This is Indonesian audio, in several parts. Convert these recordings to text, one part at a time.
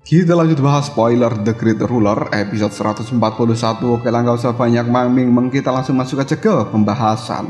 Kita lanjut bahas spoiler The Great Ruler episode 141. Oke lah, gak usah banyak mangming, kita langsung masuk aja ke pembahasan.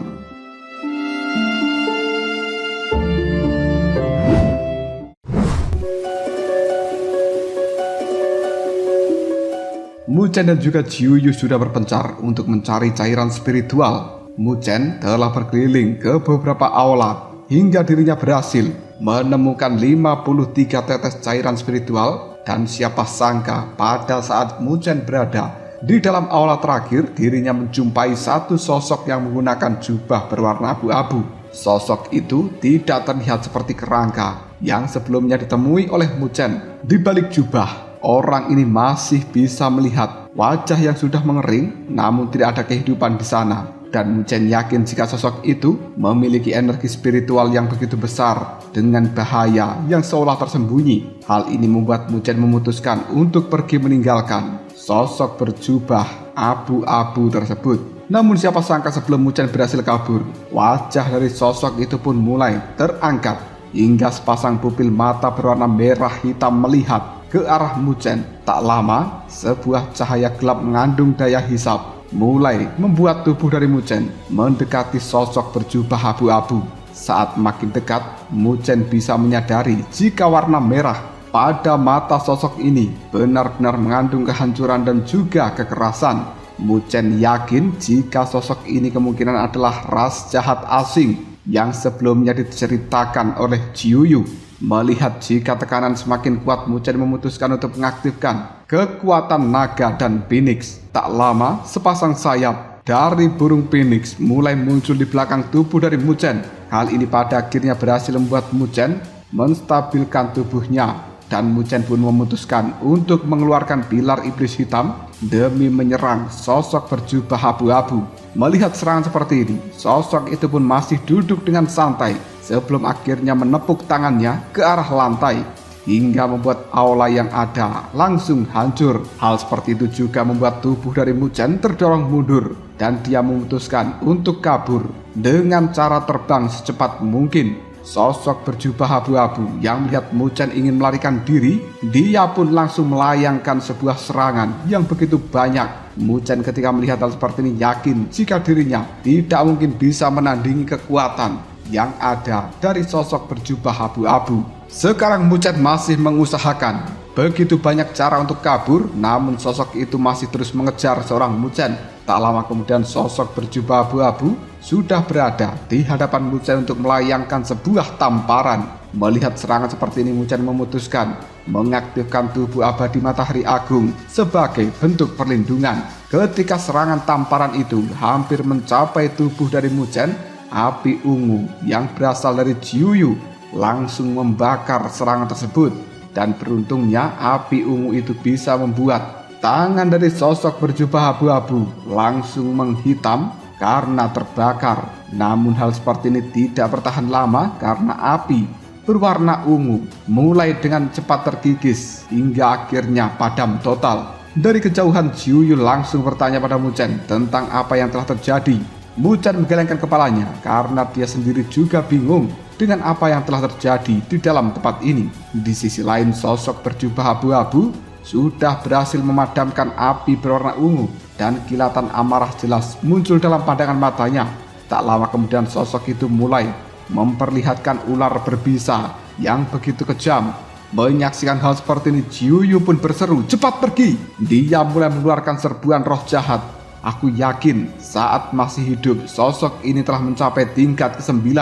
Muchen dan juga Jiuyu sudah berpencar untuk mencari cairan spiritual. Muchen telah berkeliling ke beberapa aula hingga dirinya berhasil menemukan 53 tetes cairan spiritual. Dan siapa sangka pada saat Muchen berada di dalam aula terakhir, dirinya menjumpai satu sosok yang menggunakan jubah berwarna abu-abu. Sosok itu tidak terlihat seperti kerangka yang sebelumnya ditemui oleh Muchen. Di balik jubah, orang ini masih bisa melihat wajah yang sudah mengering, namun tidak ada kehidupan di sana. Dan Muchen yakin jika sosok itu memiliki energi spiritual yang begitu besar dengan bahaya yang seolah tersembunyi. Hal ini membuat Muchen memutuskan untuk pergi meninggalkan sosok berjubah abu-abu tersebut. Namun siapa sangka sebelum Muchen berhasil kabur, wajah dari sosok itu pun mulai terangkat hingga sepasang pupil mata berwarna merah hitam melihat ke arah Muchen. Tak lama, sebuah cahaya gelap mengandung daya hisap mulai membuat tubuh dari Muchen mendekati sosok berjubah abu-abu. Saat makin dekat, Muchen bisa menyadari jika warna merah pada mata sosok ini benar-benar mengandung kehancuran dan juga kekerasan. Muchen yakin jika sosok ini kemungkinan adalah ras jahat asing yang sebelumnya diceritakan oleh Jiuyu. Melihat jika tekanan semakin kuat, Muchen memutuskan untuk mengaktifkan kekuatan naga dan phoenix. Tak lama, sepasang sayap dari burung phoenix mulai muncul di belakang tubuh dari Muchen. Hal ini pada akhirnya berhasil membuat Muchen menstabilkan tubuhnya, dan Muchen pun memutuskan untuk mengeluarkan pilar iblis hitam demi menyerang sosok berjubah abu-abu. Melihat serangan seperti ini, sosok itu pun masih duduk dengan santai sebelum akhirnya menepuk tangannya ke arah lantai hingga membuat aula yang ada langsung hancur. Hal seperti itu juga membuat tubuh dari Muchen terdorong mundur dan dia memutuskan untuk kabur dengan cara terbang secepat mungkin. Sosok berjubah abu-abu yang melihat Muchen ingin melarikan diri, dia pun langsung melayangkan sebuah serangan yang begitu banyak. Muchen ketika melihat hal seperti ini yakin jika dirinya tidak mungkin bisa menandingi kekuatan yang ada dari sosok berjubah abu-abu. Sekarang Muchen masih mengusahakan begitu banyak cara untuk kabur, namun sosok itu masih terus mengejar seorang Muchen. Tak lama kemudian sosok berjubah abu-abu sudah berada di hadapan Muchen untuk melayangkan sebuah tamparan. Melihat serangan seperti ini, Muchen memutuskan mengaktifkan tubuh abadi matahari agung sebagai bentuk perlindungan. Ketika serangan tamparan itu hampir mencapai tubuh dari Muchen, api ungu yang berasal dari Jiuyu langsung membakar serangan tersebut. Dan beruntungnya api ungu itu bisa membuat tangan dari sosok berjubah abu-abu langsung menghitam karena terbakar. Namun hal seperti ini tidak bertahan lama karena api berwarna ungu mulai dengan cepat terkikis hingga akhirnya padam total. Dari kejauhan, Jiuyu langsung bertanya pada Muchen tentang apa yang telah terjadi. Muchen menggelengkan kepalanya karena dia sendiri juga bingung dengan apa yang telah terjadi di dalam tempat ini. Di sisi lain, sosok berjubah abu-abu sudah berhasil memadamkan api berwarna ungu dan kilatan amarah jelas muncul dalam pandangan matanya. Tak lama kemudian sosok itu mulai memperlihatkan ular berbisa yang begitu kejam. Menyaksikan hal seperti ini, Jiuyu pun berseru, "Cepat pergi!" Dia mulai mengeluarkan serbuan roh jahat. Aku yakin saat masih hidup sosok ini telah mencapai tingkat ke-9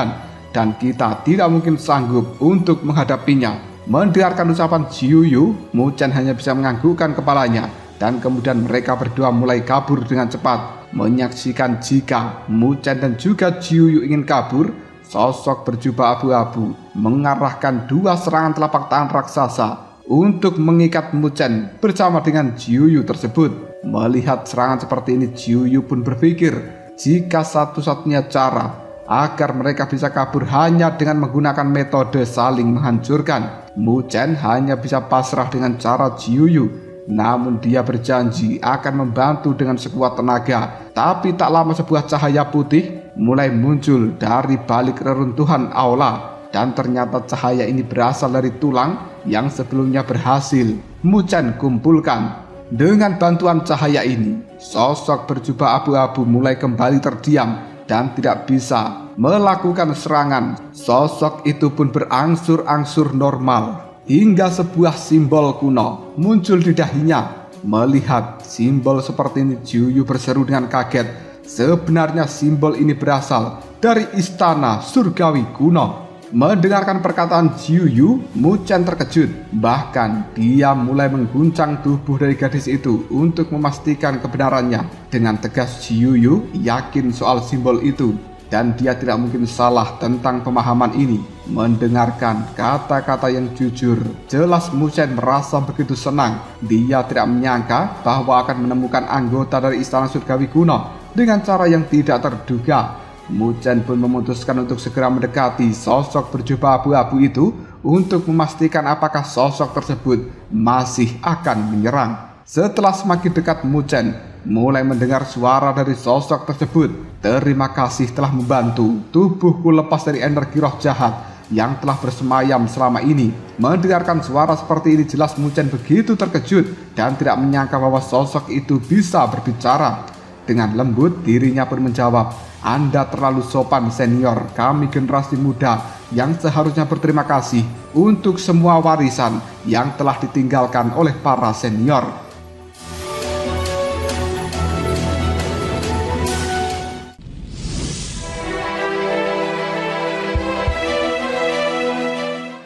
dan kita tidak mungkin sanggup untuk menghadapinya. Mendengarkan ucapan Jiuyu, Muchen hanya bisa menganggukkan kepalanya dan kemudian mereka berdua mulai kabur dengan cepat. Menyaksikan jika Muchen dan juga Jiuyu ingin kabur, sosok berjubah abu-abu mengarahkan dua serangan telapak tangan raksasa untuk mengikat Muchen bersama dengan Jiuyu tersebut. Melihat serangan seperti ini, Jiuyu pun berpikir jika satu-satunya cara agar mereka bisa kabur hanya dengan menggunakan metode saling menghancurkan. Muchen hanya bisa pasrah dengan cara Jiuyu, namun dia berjanji akan membantu dengan sekuat tenaga. Tapi tak lama sebuah cahaya putih mulai muncul dari balik reruntuhan aula, dan ternyata cahaya ini berasal dari tulang yang sebelumnya berhasil Mu Chen kumpulkan. Dengan bantuan cahaya ini, sosok berjubah abu-abu mulai kembali terdiam dan tidak bisa melakukan serangan. Sosok itu pun berangsur-angsur normal hingga sebuah simbol kuno muncul di dahinya. Melihat simbol seperti ini, Jiuyu berseru dengan kaget. Sebenarnya simbol ini berasal dari istana surgawi kuno. Mendengarkan perkataan Jiuyu, Mu Chen terkejut. Bahkan dia mulai mengguncang tubuh dari gadis itu untuk memastikan kebenarannya. Dengan tegas Jiuyu yakin soal simbol itu dan dia tidak mungkin salah tentang pemahaman ini. Mendengarkan kata-kata yang jujur, jelas Mu Chen merasa begitu senang. Dia tidak menyangka bahwa akan menemukan anggota dari istana surgawi kuno dengan cara yang tidak terduga. Mu Chen pun memutuskan untuk segera mendekati sosok berjubah abu-abu itu untuk memastikan apakah sosok tersebut masih akan menyerang. Setelah semakin dekat, Mu Chen mulai mendengar suara dari sosok tersebut. Terima kasih telah membantu. Tubuhku lepas dari energi roh jahat yang telah bersemayam selama ini. Mendengarkan suara seperti ini, jelas Mu Chen begitu terkejut dan tidak menyangka bahwa sosok itu bisa berbicara. Dengan lembut dirinya pun menjawab, "Anda terlalu sopan senior, kami generasi muda yang seharusnya berterima kasih untuk semua warisan yang telah ditinggalkan oleh para senior."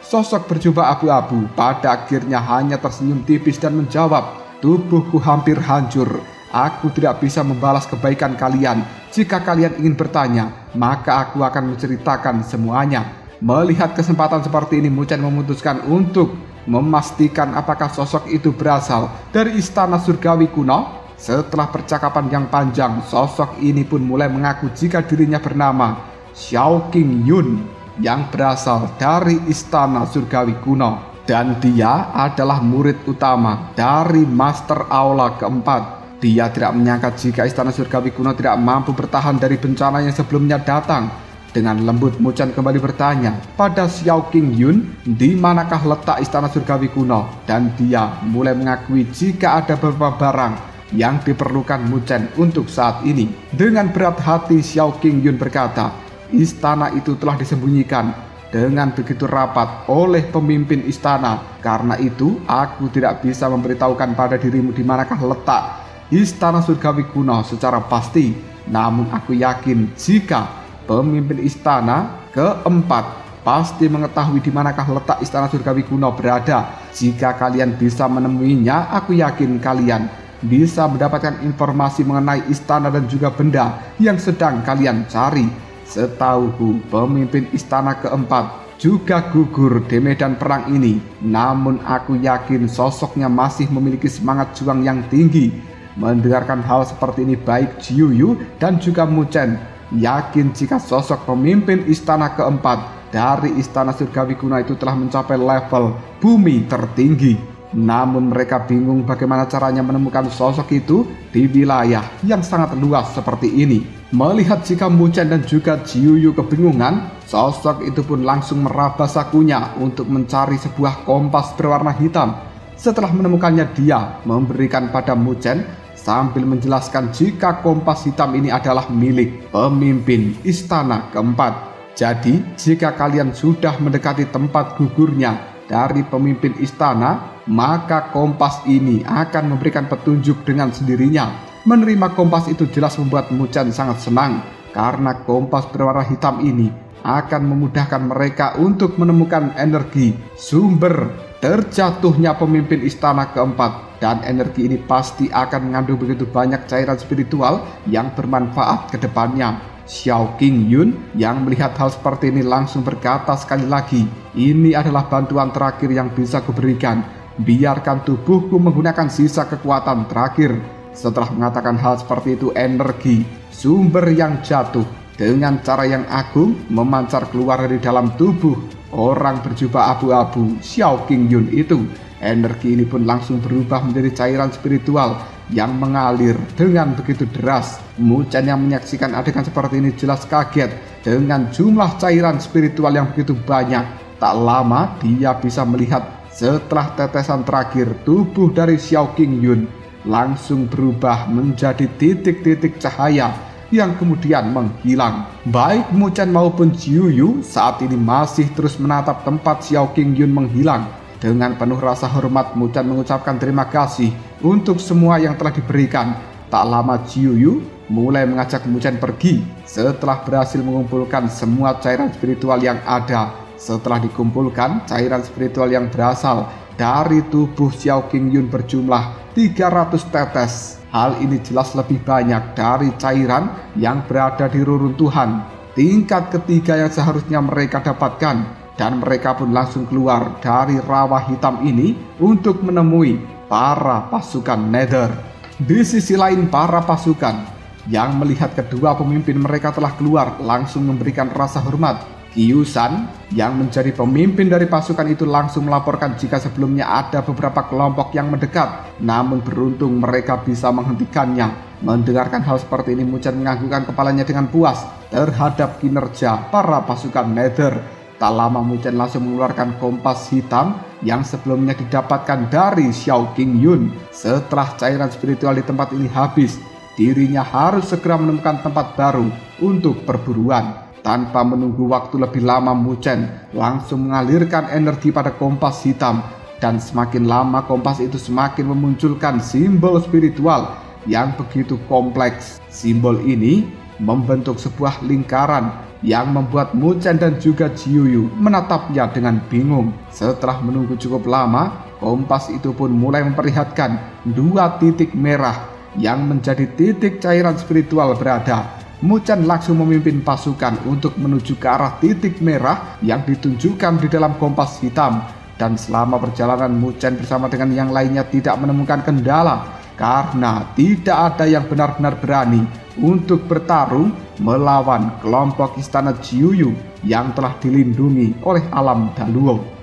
Sosok berjubah abu-abu pada akhirnya hanya tersenyum tipis dan menjawab, "Tubuhku hampir hancur. Aku tidak bisa membalas kebaikan kalian. Jika kalian ingin bertanya, maka aku akan menceritakan semuanya." Melihat kesempatan seperti ini, Mu Chen memutuskan untuk memastikan apakah sosok itu berasal dari istana surgawi kuno. Setelah percakapan yang panjang, sosok ini pun mulai mengaku jika dirinya bernama Xiao Qingyun yang berasal dari istana surgawi kuno. Dan dia adalah murid utama dari Master Aula keempat. Dia tidak menyangka jika istana surgawi kuno tidak mampu bertahan dari bencana yang sebelumnya datang. Dengan lembut, Mu Chen kembali bertanya pada Xiao Qingyun, di manakah letak istana surgawi kuno? Dan dia mulai mengakui jika ada beberapa barang yang diperlukan Mu Chen untuk saat ini. Dengan berat hati, Xiao Qingyun berkata, "Istana itu telah disembunyikan dengan begitu rapat oleh pemimpin istana. Karena itu, aku tidak bisa memberitahukan pada dirimu di manakah letak istana surgawi kuno secara pasti. Namun aku yakin jika pemimpin istana keempat pasti mengetahui di manakah letak istana surgawi kuno berada. Jika kalian bisa menemuinya, aku yakin kalian bisa mendapatkan informasi mengenai istana dan juga benda yang sedang kalian cari. Setahuku, pemimpin istana keempat juga gugur di medan perang ini. Namun aku yakin sosoknya masih memiliki semangat juang yang tinggi." Mendengarkan hal seperti ini, baik Jiuyu dan juga Mu Chen yakin jika sosok pemimpin istana keempat dari istana surgawi kuno itu telah mencapai level bumi tertinggi. Namun mereka bingung bagaimana caranya menemukan sosok itu di wilayah yang sangat luas seperti ini. Melihat jika Mu Chen dan juga Jiuyu kebingungan, sosok itu pun langsung meraba sakunya untuk mencari sebuah kompas berwarna hitam. Setelah menemukannya, dia memberikan pada Mu Chen sambil menjelaskan jika kompas hitam ini adalah milik pemimpin istana keempat. Jadi, jika kalian sudah mendekati tempat gugurnya dari pemimpin istana, maka kompas ini akan memberikan petunjuk dengan sendirinya. Menerima kompas itu jelas membuat Mu Chen sangat senang, karena kompas berwarna hitam ini akan memudahkan mereka untuk menemukan energi sumber terjatuhnya pemimpin istana keempat. Dan energi ini pasti akan mengandung begitu banyak cairan spiritual yang bermanfaat ke depannya. Xiao Qingyun yang melihat hal seperti ini langsung berkata sekali lagi, "Ini adalah bantuan terakhir yang bisa kuberikan. Biarkan tubuhku menggunakan sisa kekuatan terakhir." Setelah mengatakan hal seperti itu, energi sumber yang jatuh dengan cara yang agung memancar keluar dari dalam tubuh orang berjubah abu-abu Xiao Qingyun itu. Energi ini pun langsung berubah menjadi cairan spiritual yang mengalir dengan begitu deras. Mu Chen yang menyaksikan adegan seperti ini jelas kaget dengan jumlah cairan spiritual yang begitu banyak. Tak lama dia bisa melihat Setelah tetesan terakhir, tubuh dari Xiao Qingyun langsung berubah menjadi titik-titik cahaya yang kemudian menghilang. Baik Mu Chen maupun Jiu Yu saat ini masih terus menatap tempat Xiao Qingyun menghilang. Dengan penuh rasa hormat, Mu Chen mengucapkan terima kasih untuk semua yang telah diberikan. Tak lama Jiu Yu mulai mengajak Mu Chen pergi setelah berhasil mengumpulkan semua cairan spiritual yang ada. Setelah dikumpulkan, cairan spiritual yang berasal dari tubuh Xiao Qingyun berjumlah 300 tetes. Hal ini jelas lebih banyak dari cairan yang berada di reruntuhan tingkat ketiga yang seharusnya mereka dapatkan, dan mereka pun langsung keluar dari rawa hitam ini untuk menemui para pasukan Nether. Di sisi lain, para pasukan yang melihat kedua pemimpin mereka telah keluar langsung memberikan rasa hormat. Qiu Shan yang menjadi pemimpin dari pasukan itu langsung melaporkan jika sebelumnya ada beberapa kelompok yang mendekat, namun beruntung mereka bisa menghentikannya. Mendengarkan hal seperti ini, Mu Chen menganggukkan kepalanya dengan puas terhadap kinerja para pasukan Nether. Tak lama Mu Chen langsung mengeluarkan kompas hitam yang sebelumnya didapatkan dari Xiao Qingyun. Setelah cairan spiritual di tempat ini habis, dirinya harus segera menemukan tempat baru untuk perburuan. Tanpa menunggu waktu lebih lama, Mu Chen langsung mengalirkan energi pada kompas hitam, dan semakin lama kompas itu semakin memunculkan simbol spiritual yang begitu kompleks. Simbol ini membentuk sebuah lingkaran yang membuat Mu Chen dan juga Jiu Yu menatapnya dengan bingung. Setelah menunggu cukup lama, kompas itu pun mulai memperlihatkan dua titik merah yang menjadi titik cairan spiritual berada. Mu Chen langsung memimpin pasukan untuk menuju ke arah titik merah yang ditunjukkan di dalam kompas hitam. Dan selama perjalanan, Mu Chen bersama dengan yang lainnya tidak menemukan kendala karena tidak ada yang benar-benar berani untuk bertarung melawan kelompok istana Jiu Yu yang telah dilindungi oleh alam Daluo.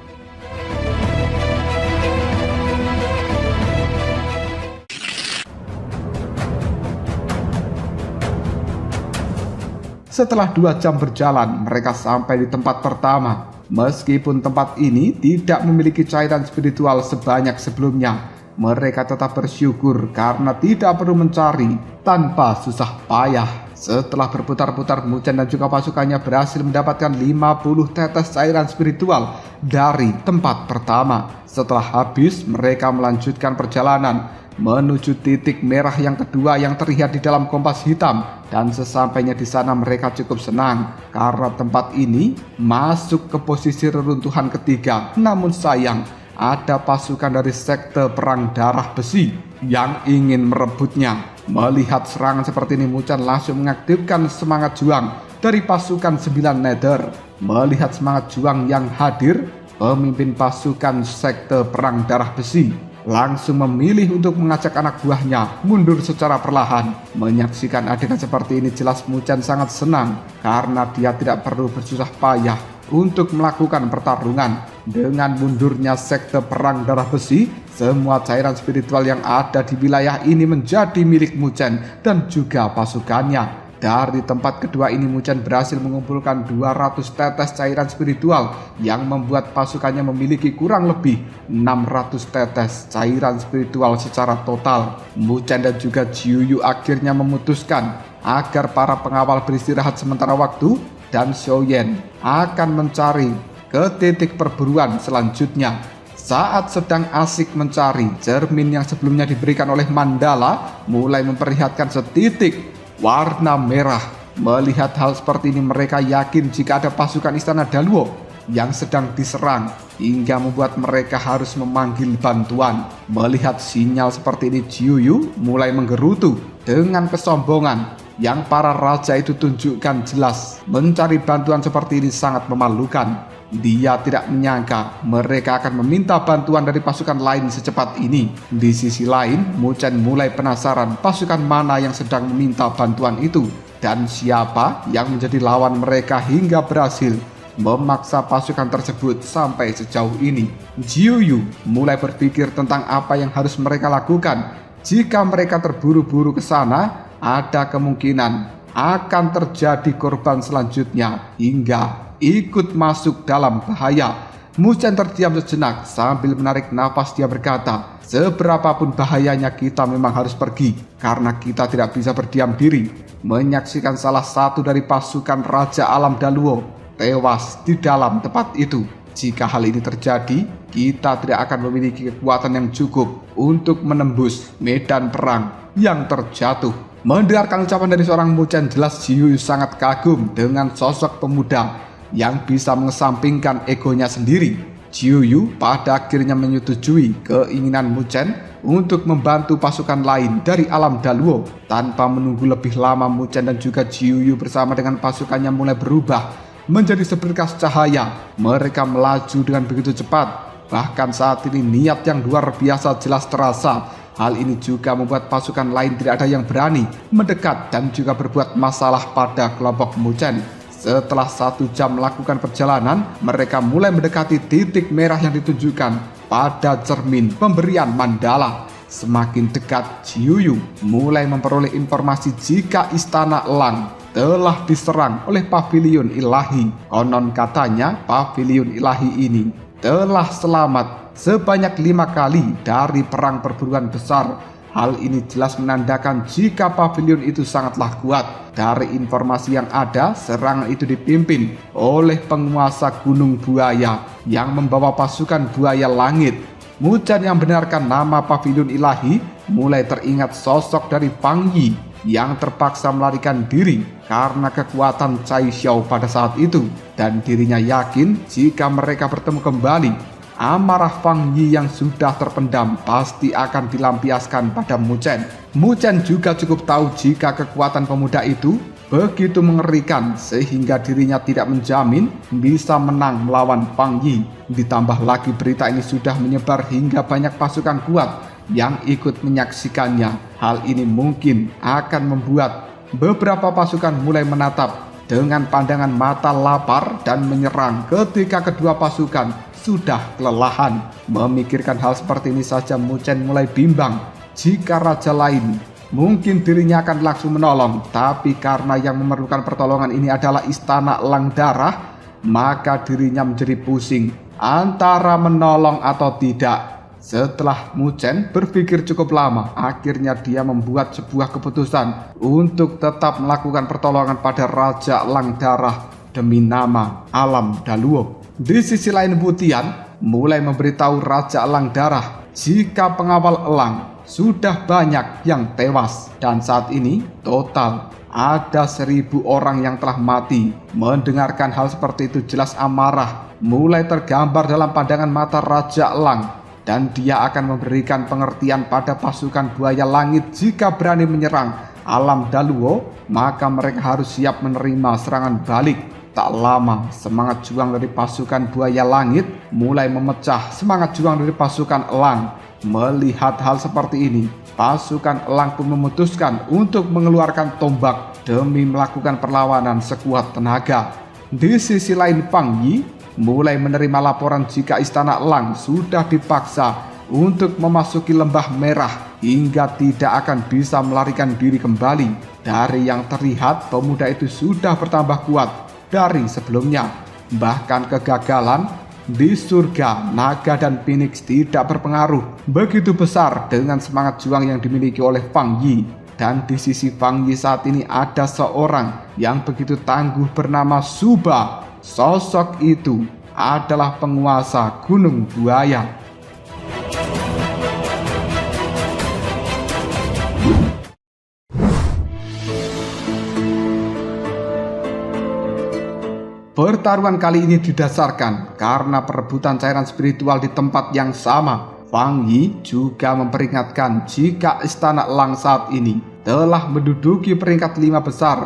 Setelah 2 jam berjalan, mereka sampai di tempat pertama. Meskipun tempat ini tidak memiliki cairan spiritual sebanyak sebelumnya, mereka tetap bersyukur karena tidak perlu mencari tanpa susah payah. Setelah berputar-putar, Mu Chen dan juga pasukannya berhasil mendapatkan 50 tetes cairan spiritual dari tempat pertama. Setelah habis, mereka melanjutkan perjalanan menuju titik merah yang kedua yang terlihat di dalam kompas hitam. Dan sesampainya di sana, mereka cukup senang karena tempat ini masuk ke posisi reruntuhan ketiga. Namun sayang, ada pasukan dari sekte perang darah besi yang ingin merebutnya. Melihat serangan seperti ini, Mu Chen langsung mengaktifkan semangat juang dari pasukan 9 Nether. Melihat semangat juang yang hadir, pemimpin pasukan sekte perang darah besi langsung memilih untuk mengajak anak buahnya mundur secara perlahan. Menyaksikan adegan seperti ini, jelas Mu Chen sangat senang karena dia tidak perlu bersusah payah untuk melakukan pertarungan. Dengan mundurnya sekte perang darah besi, semua cairan spiritual yang ada di wilayah ini menjadi milik Mu Chen dan juga pasukannya. Dari tempat kedua ini, Mu Chen berhasil mengumpulkan 200 tetes cairan spiritual yang membuat pasukannya memiliki kurang lebih 600 tetes cairan spiritual secara total. Mu Chen dan juga Jiu Yu akhirnya memutuskan agar para pengawal beristirahat sementara waktu, dan Xiaoyan akan mencari ke titik perburuan selanjutnya. Saat sedang asik mencari, cermin yang sebelumnya diberikan oleh Mandala mulai memperlihatkan setitik warna merah. Melihat hal seperti ini, mereka yakin jika ada pasukan istana Daluo yang sedang diserang, hingga membuat mereka harus memanggil bantuan. Melihat sinyal seperti ini, Jiu Yu mulai menggerutu dengan kesombongan yang para raja itu tunjukkan jelas. Mencari bantuan seperti ini sangat memalukan. Dia tidak menyangka mereka akan meminta bantuan dari pasukan lain secepat ini. Di sisi lain, Mu Chen mulai penasaran pasukan mana yang sedang meminta bantuan itu dan siapa yang menjadi lawan mereka hingga berhasil memaksa pasukan tersebut sampai sejauh ini. Jiu Yu mulai berpikir tentang apa yang harus mereka lakukan. Jika mereka terburu-buru ke sana, ada kemungkinan akan terjadi korban selanjutnya hingga ikut masuk dalam bahaya. Muchen terdiam sejenak sambil menarik nafas. Dia berkata, seberapapun bahayanya kita memang harus pergi, karena kita tidak bisa berdiam diri menyaksikan salah satu dari pasukan Raja Alam Daluo tewas di dalam tempat itu. Jika hal ini terjadi, kita tidak akan memiliki kekuatan yang cukup untuk menembus medan perang yang terjatuh. Mendengarkan ucapan dari seorang Muchen, jelas Jiuyu sangat kagum dengan sosok pemuda yang bisa mengesampingkan egonya sendiri. Jiuyu pada akhirnya menyetujui keinginan Muchen untuk membantu pasukan lain dari Alam Daluo. Tanpa menunggu lebih lama, Muchen dan juga Jiuyu bersama dengan pasukannya mulai berubah menjadi seberkas cahaya. Mereka melaju dengan begitu cepat. Bahkan saat ini niat yang luar biasa jelas terasa. Hal ini juga membuat pasukan lain tidak ada yang berani mendekat dan juga berbuat masalah pada kelompok Muchen. Setelah 1 jam melakukan perjalanan, mereka mulai mendekati titik merah yang ditunjukkan pada cermin pemberian mandala. Semakin dekat, Jiuyu mulai memperoleh informasi jika Istana Elang telah diserang oleh Paviliun Ilahi. Konon katanya Paviliun Ilahi ini telah selamat sebanyak 5 kali dari perang perburuan besar. Hal ini jelas menandakan jika pavilion itu sangatlah kuat. Dari informasi yang ada, serangan itu dipimpin oleh penguasa Gunung Buaya yang membawa pasukan buaya langit. Muchen yang benarkan nama Pavilion Ilahi mulai teringat sosok dari Fang Yi yang terpaksa melarikan diri karena kekuatan Cai Xiao pada saat itu, dan dirinya yakin jika mereka bertemu kembali, amarah Fang Yi yang sudah terpendam pasti akan dilampiaskan pada Muchen. Muchen juga cukup tahu jika kekuatan pemuda itu begitu mengerikan sehingga dirinya tidak menjamin bisa menang melawan Fang Yi. Ditambah lagi berita ini sudah menyebar hingga banyak pasukan kuat yang ikut menyaksikannya. Hal ini mungkin akan membuat beberapa pasukan mulai menatap dengan pandangan mata lapar dan menyerang ketika kedua pasukan sudah kelelahan. Memikirkan hal seperti ini saja Muchen mulai bimbang. Jika raja lain, mungkin dirinya akan langsung menolong, tapi karena yang memerlukan pertolongan ini adalah Istana Elang Darah, maka dirinya menjadi pusing antara menolong atau tidak. Setelah Muchen berpikir cukup lama, akhirnya dia membuat sebuah keputusan untuk tetap melakukan pertolongan pada Raja Elang Darah demi nama Alam Daluo. Di sisi lain, Wutian mulai memberitahu Raja Elang Darah jika pengawal elang sudah banyak yang tewas, dan saat ini total ada 1.000 orang yang telah mati. Mendengarkan hal seperti itu, jelas amarah mulai tergambar dalam pandangan mata Raja Elang, dan dia akan memberikan pengertian pada pasukan buaya langit jika berani menyerang Alam Daluo, maka mereka harus siap menerima serangan balik. Tak lama, semangat juang dari pasukan buaya langit mulai memecah semangat juang dari pasukan elang. Melihat hal seperti ini, pasukan elang pun memutuskan untuk mengeluarkan tombak demi melakukan perlawanan sekuat tenaga. Di sisi lain, Fang Yi mulai menerima laporan jika Istana Elang sudah dipaksa untuk memasuki lembah merah hingga tidak akan bisa melarikan diri kembali. Dari yang terlihat, pemuda itu sudah bertambah kuat dari sebelumnya. Bahkan kegagalan di surga naga dan phoenix tidak berpengaruh begitu besar dengan semangat juang yang dimiliki oleh Fang Yi. Dan di sisi Fang Yi saat ini ada seorang yang begitu tangguh bernama Suba. Sosok itu adalah penguasa Gunung Buaya. Pertarungan kali ini didasarkan karena perebutan cairan spiritual di tempat yang sama. Fang Yi juga memperingatkan jika Istana Elang saat ini telah menduduki peringkat 5 besar,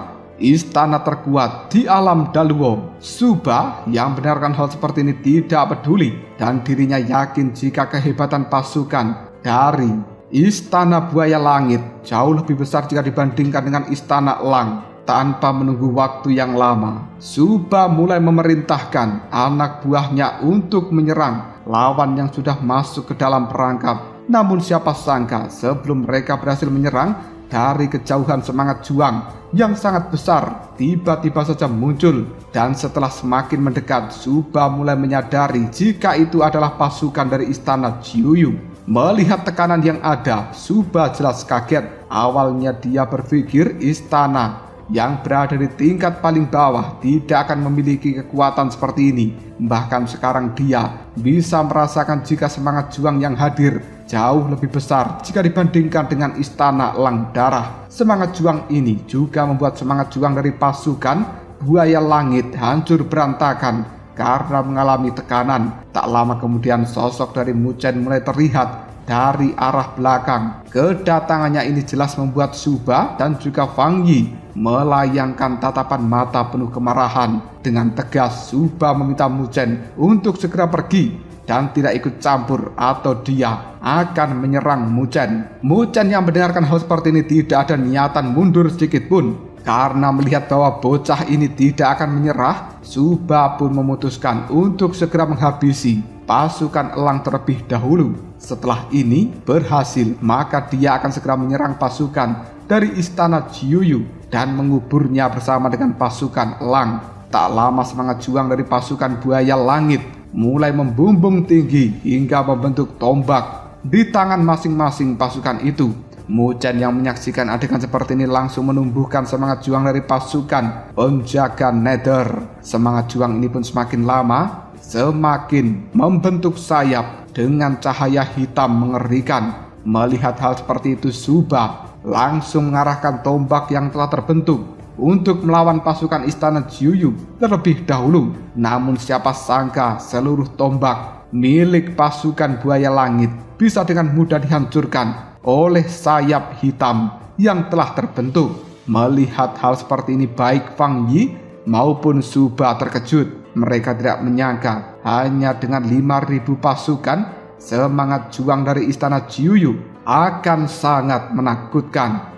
istana terkuat di Alam Daluo. Suba yang benarkan hal seperti ini tidak peduli, dan dirinya yakin jika kehebatan pasukan dari Istana Buaya Langit jauh lebih besar jika dibandingkan dengan Istana Elang. Tanpa menunggu waktu yang lama, Suba mulai memerintahkan anak buahnya untuk menyerang lawan yang sudah masuk ke dalam perangkap. Namun siapa sangka sebelum mereka berhasil menyerang, dari kejauhan semangat juang yang sangat besar tiba-tiba saja muncul, dan setelah semakin mendekat, Suba mulai menyadari jika itu adalah pasukan dari istana Gyuyu. Melihat tekanan yang ada, Suba jelas kaget. Awalnya dia berpikir istana yang berada di tingkat paling bawah tidak akan memiliki kekuatan seperti ini. Bahkan sekarang dia bisa merasakan jika semangat juang yang hadir jauh lebih besar jika dibandingkan dengan istana Elang Darah. Semangat juang ini juga membuat semangat juang dari pasukan Buaya Langit hancur berantakan karena mengalami tekanan. Tak lama kemudian sosok dari Mu Chen mulai terlihat dari arah belakang. Kedatangannya ini jelas membuat Suba dan juga Fang Yi melayangkan tatapan mata penuh kemarahan. Dengan tegas Suba meminta Mu Chen untuk segera pergi dan tidak ikut campur atau dia akan menyerang Mu Chen. Mu Chen yang mendengarkan hal seperti ini tidak ada niatan mundur sedikit pun. Karena melihat bahwa bocah ini tidak akan menyerah, Suba pun memutuskan untuk segera menghabisi pasukan elang terlebih dahulu. Setelah ini berhasil, maka dia akan segera menyerang pasukan dari istana Gyuyu dan menguburnya bersama dengan pasukan elang. Tak lama semangat juang dari pasukan Buaya Langit mulai membumbung tinggi hingga membentuk tombak di tangan masing-masing pasukan itu. Mu Chen yang menyaksikan adegan seperti ini langsung menumbuhkan semangat juang dari pasukan penjaga Nether. Semangat juang ini pun semakin lama semakin membentuk sayap dengan cahaya hitam mengerikan. Melihat hal seperti itu, Suba langsung mengarahkan tombak yang telah terbentuk untuk melawan pasukan istana Gyuyu terlebih dahulu. Namun siapa sangka seluruh tombak milik pasukan Buaya Langit bisa dengan mudah dihancurkan oleh sayap hitam yang telah terbentuk. Melihat hal seperti ini, baik Fang Yi maupun Suba terkejut. Mereka tidak menyangka hanya dengan 5.000 pasukan, semangat juang dari istana Gyuyu akan sangat menakutkan.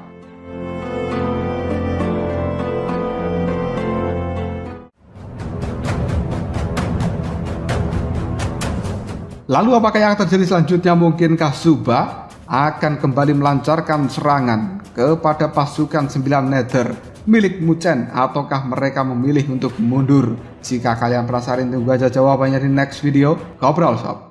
Lalu apakah yang terjadi selanjutnya? Mungkinkah Suba akan kembali melancarkan serangan kepada pasukan 9 Nether milik Mu Chen, ataukah mereka memilih untuk mundur? Jika kalian penasaran, tunggu aja jawabannya di next video Ngobrol Shop.